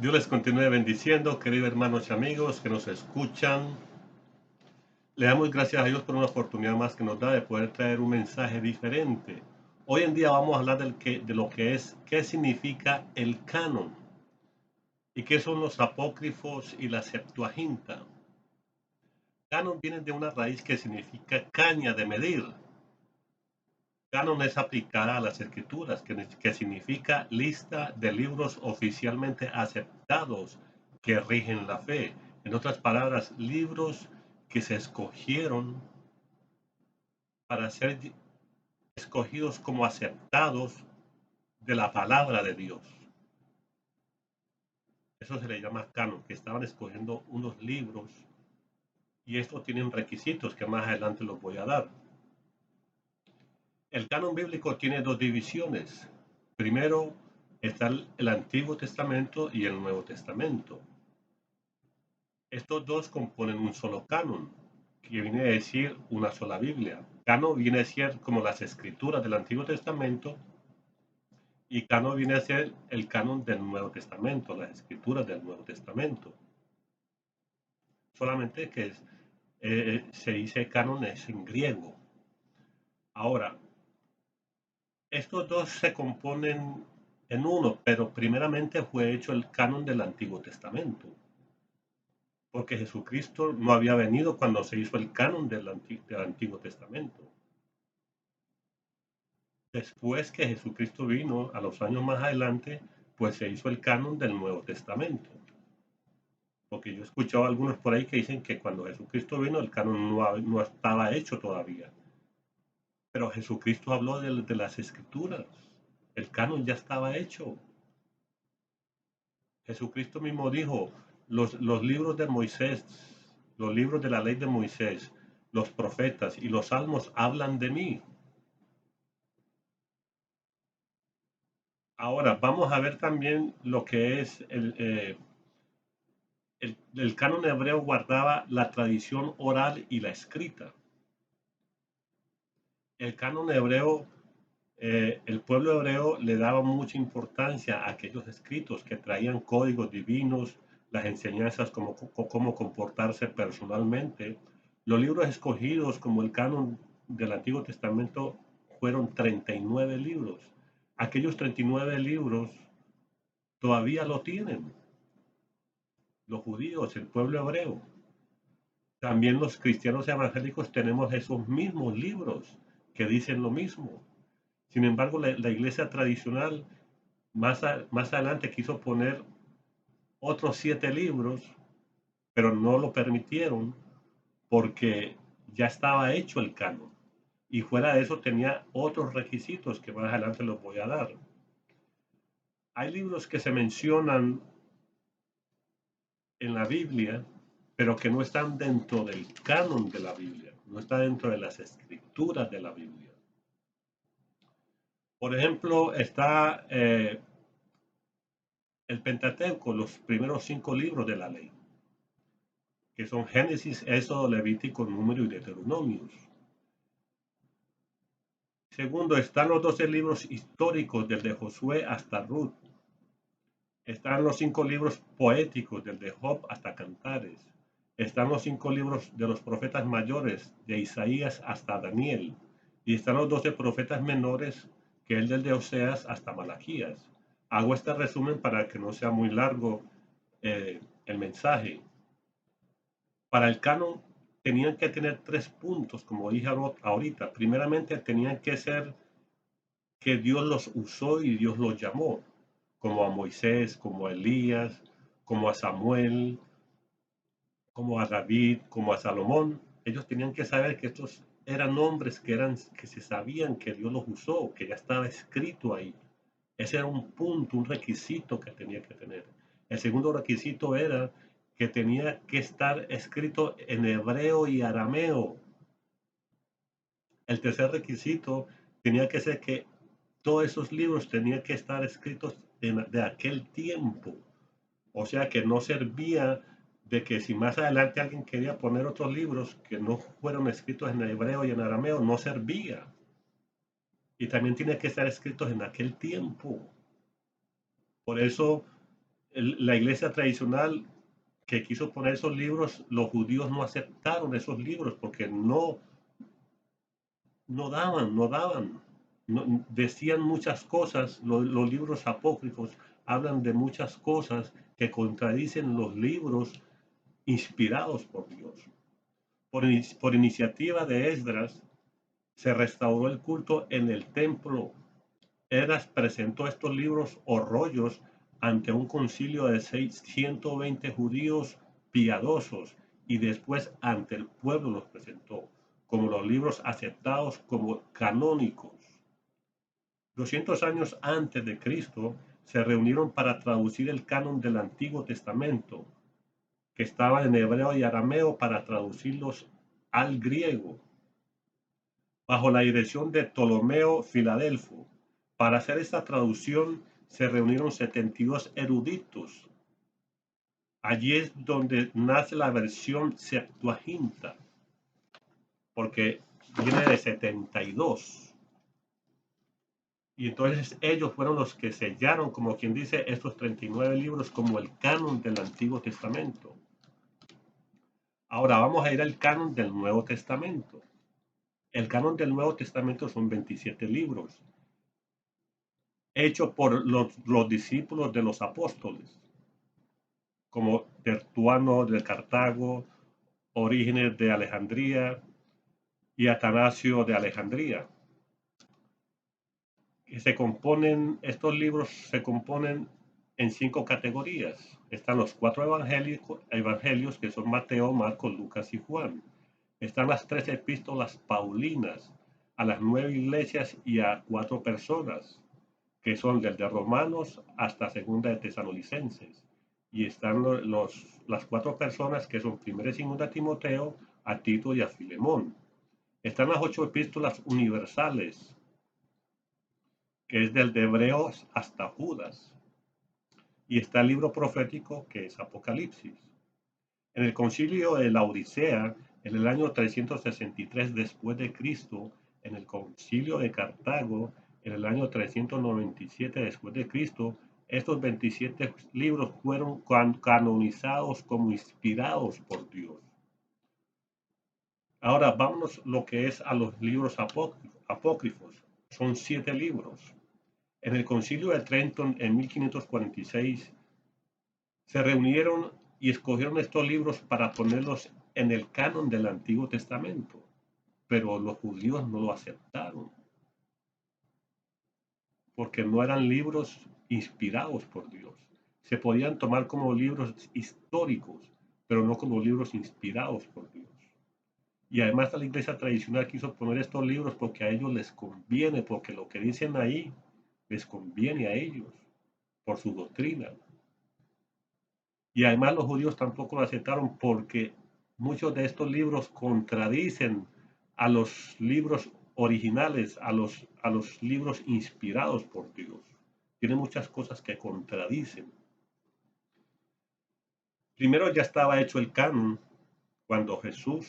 Dios les continúe bendiciendo, queridos hermanos y amigos que nos escuchan. Le damos gracias a Dios por una oportunidad más que nos da de poder traer un mensaje diferente. Hoy en día vamos a hablar de lo que es, qué significa el canon y qué son los apócrifos y la Septuaginta. Canon viene de una raíz que significa caña de medir. Canon es aplicada a las escrituras, que significa lista de libros oficialmente aceptados que rigen la fe. En otras palabras, libros que se escogieron para ser escogidos como aceptados de la palabra de Dios. Eso se le llama canon, que estaban escogiendo unos libros y estos tienen requisitos que más adelante los voy a dar. El canon bíblico tiene dos divisiones. Primero está el Antiguo Testamento y el Nuevo Testamento. Estos dos componen un solo canon, que viene a decir una sola Biblia. Canon viene a ser como las escrituras del Antiguo Testamento y canon viene a ser el canon del Nuevo Testamento, las escrituras del Nuevo Testamento. Solamente que se dice canon es en griego. Ahora, estos dos se componen en uno, pero primeramente fue hecho el canon del Antiguo Testamento, porque Jesucristo no había venido cuando se hizo el canon del Antiguo Testamento. Después que Jesucristo vino, a los años más adelante, pues se hizo el canon del Nuevo Testamento. Porque yo he escuchado a algunos por ahí que dicen que cuando Jesucristo vino el canon no estaba hecho todavía. Pero Jesucristo habló de las escrituras. El canon ya estaba hecho. Jesucristo mismo dijo, los libros de Moisés, los libros de la ley de Moisés, los profetas y los salmos hablan de mí. Ahora vamos a ver también lo que es el canon hebreo guardaba la tradición oral y la escrita. El canon hebreo, el pueblo hebreo le daba mucha importancia a aquellos escritos que traían códigos divinos, las enseñanzas como cómo comportarse personalmente. Los libros escogidos como el canon del Antiguo Testamento fueron 39 libros. Aquellos 39 libros todavía lo tienen los judíos, el pueblo hebreo. También los cristianos evangélicos tenemos esos mismos libros que dicen lo mismo. Sin embargo, la iglesia tradicional más adelante quiso poner otros 7 libros, pero no lo permitieron porque ya estaba hecho el canon. Y fuera de eso tenía otros requisitos que más adelante los voy a dar. Hay libros que se mencionan en la Biblia, pero que no están dentro del canon de la Biblia, no está dentro de las escrituras de la Biblia. Por ejemplo, está el Pentateuco, los primeros 5 libros de la ley, que son Génesis, Éxodo, Levítico, Número y Deuteronomios. Segundo, están los 12 libros históricos, desde Josué hasta Ruth. Están los 5 libros poéticos, desde Job hasta Cantares. Están los 5 libros de los profetas mayores, de Isaías hasta Daniel. Y están los 12 profetas menores, que es desde Oseas hasta Malaquías. Hago este resumen para que no sea muy largo el mensaje. Para el canon tenían que tener 3 puntos, como dije ahorita. Primeramente tenían que ser que Dios los usó y Dios los llamó, como a Moisés, como a Elías, como a Samuel, como a David, como a Salomón. Ellos tenían que saber que estos eran hombres que se sabían que Dios los usó, que ya estaba escrito ahí. Ese era un punto, un requisito que tenía que tener. El segundo requisito era que tenía que estar escrito en hebreo y arameo. El tercer requisito tenía que ser que todos esos libros tenían que estar escritos de aquel tiempo. O sea que no servía de que si más adelante alguien quería poner otros libros que no fueron escritos en hebreo y en arameo, no servía. Y también tiene que estar escritos en aquel tiempo. Por eso La iglesia tradicional que quiso poner esos libros, los judíos no aceptaron esos libros porque no daban. Decían muchas cosas, los libros apócrifos hablan de muchas cosas que contradicen los libros inspirados por Dios. Por iniciativa de Esdras, se restauró el culto en el templo. Esdras presentó estos libros o rollos ante un concilio de 120 judíos piadosos y después ante el pueblo los presentó como los libros aceptados como canónicos. 200 años antes de Cristo se reunieron para traducir el canon del Antiguo Testamento, que estaba en hebreo y arameo, para traducirlos al griego, bajo la dirección de Ptolomeo Filadelfo. Para hacer esta traducción se reunieron 72 eruditos. Allí es donde nace la versión Septuaginta, porque viene de 72. Y entonces ellos fueron los que sellaron, como quien dice, estos 39 libros como el canon del Antiguo Testamento. Ahora vamos a ir al canon del Nuevo Testamento. El canon del Nuevo Testamento son 27 libros, hechos por los discípulos de los apóstoles, como Tertuano de Cartago, Orígenes de Alejandría y Atanasio de Alejandría. Estos libros se componen en 5 categorías. Están los 4 evangelios, que son Mateo, Marcos, Lucas y Juan. Están las 3 epístolas paulinas a las 9 iglesias y a 4 personas, que son desde Romanos hasta Segunda de Tesalonicenses. Y están las 4 personas que son Primera y Segunda Timoteo, a Tito y a Filemón. Están las 8 epístolas universales, que es del de Hebreos hasta Judas. Y está el libro profético, que es Apocalipsis. En el concilio de la Odisea, en el año 363 después de Cristo, en el concilio de Cartago, en el año 397 después de Cristo, estos 27 libros fueron canonizados como inspirados por Dios. Ahora vámonos lo que es a los libros apócrifos. Son 7 libros. En el concilio de Trento en 1546 se reunieron y escogieron estos libros para ponerlos en el canon del Antiguo Testamento, pero los judíos no lo aceptaron, porque no eran libros inspirados por Dios. Se podían tomar como libros históricos, pero no como libros inspirados por Dios. Y además la iglesia tradicional quiso poner estos libros porque a ellos les conviene, porque lo que dicen ahí les conviene a ellos, por su doctrina. Y además los judíos tampoco lo aceptaron porque muchos de estos libros contradicen a los libros originales, a los libros inspirados por Dios. Tiene muchas cosas que contradicen. Primero ya estaba hecho el canon cuando Jesús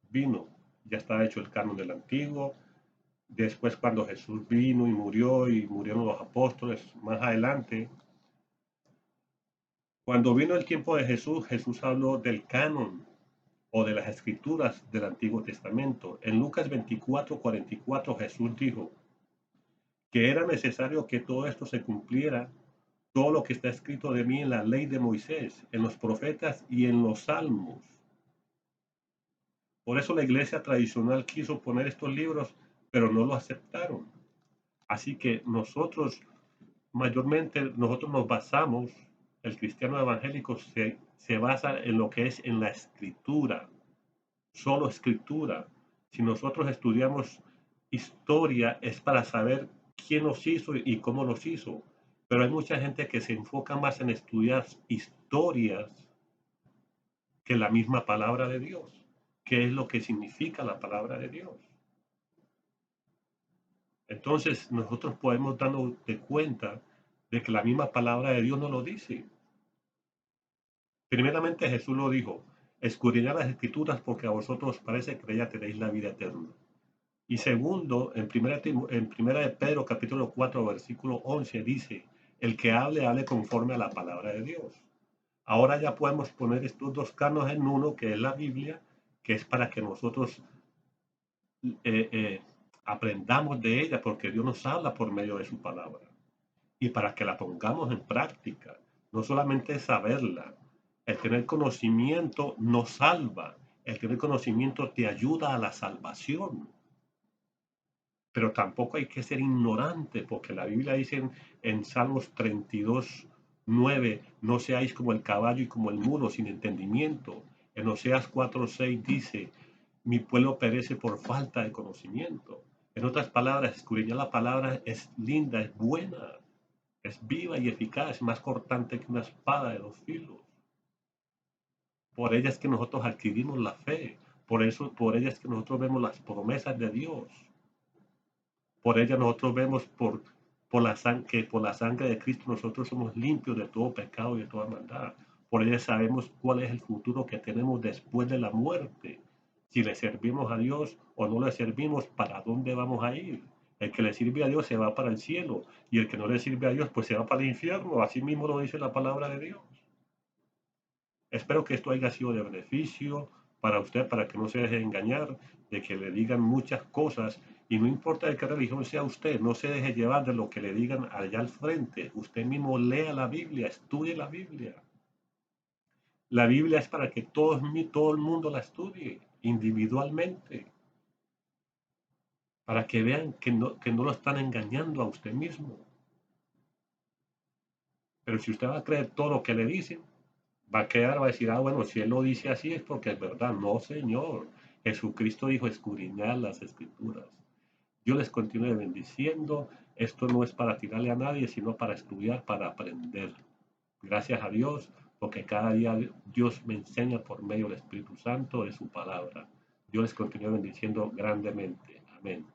vino. Ya estaba hecho el canon del Antiguo. Después cuando Jesús vino y murieron los apóstoles, más adelante, cuando vino el tiempo de Jesús, Jesús habló del canon o de las escrituras del Antiguo Testamento. En Lucas 24:44 Jesús dijo que era necesario que todo esto se cumpliera, todo lo que está escrito de mí en la ley de Moisés, en los profetas y en los salmos. Por eso la iglesia tradicional quiso poner estos libros, pero no lo aceptaron. Así que mayormente nosotros nos basamos, el cristiano evangélico se basa en lo que es en la escritura, solo escritura. Si nosotros estudiamos historia es para saber quién nos hizo y cómo nos hizo. Pero hay mucha gente que se enfoca más en estudiar historias que la misma palabra de Dios. ¿Qué es lo que significa la palabra de Dios? Entonces nosotros podemos darnos de cuenta de que la misma palabra de Dios nos lo dice. Primeramente Jesús lo dijo: escudriñad las escrituras porque a vosotros parece que ya tenéis la vida eterna. Y segundo, en primera de Pedro capítulo 4 versículo 11 dice: El que hable, hable conforme a la palabra de Dios. Ahora ya podemos poner estos dos canos en uno, que es la Biblia, que es para que nosotros eh, eh, aprendamos de ella, porque Dios nos habla por medio de su palabra. Y para que la pongamos en práctica, no solamente saberla, el tener conocimiento nos salva, el tener conocimiento te ayuda a la salvación, pero tampoco hay que ser ignorante, porque la Biblia dice en Salmos 32:9, no seáis como el caballo y como el mulo sin entendimiento. En Oseas 4:6 dice, mi pueblo perece por falta de conocimiento. En otras palabras, escudriñar la palabra es linda, es buena, es viva y eficaz, más cortante que una espada de dos filos. Por ella es que nosotros adquirimos la fe. Por ella es que nosotros vemos las promesas de Dios. Por ella nosotros vemos que por la sangre de Cristo nosotros somos limpios de todo pecado y de toda maldad. Por ella sabemos cuál es el futuro que tenemos después de la muerte. Si le servimos a Dios o no le servimos, ¿para dónde vamos a ir? El que le sirve a Dios se va para el cielo y el que no le sirve a Dios pues se va para el infierno. Así mismo lo dice la palabra de Dios. Espero que esto haya sido de beneficio para usted, para que no se deje engañar, de que le digan muchas cosas. Y no importa de qué religión sea usted, no se deje llevar de lo que le digan allá al frente. Usted mismo lea la Biblia, estudie la Biblia. La Biblia es para que todo el mundo la estudie individualmente, para que vean que no lo están engañando a usted mismo. Pero si usted va a creer todo lo que le dicen, va a decir, bueno, si él lo dice así es porque es verdad. No, Señor. Jesucristo dijo, escudriñar las escrituras. Yo les continúe bendiciendo. Esto no es para tirarle a nadie, sino para estudiar, para aprender. Gracias a Dios, porque cada día Dios me enseña por medio del Espíritu Santo de su palabra. Dios les continúe bendiciendo grandemente. Amén.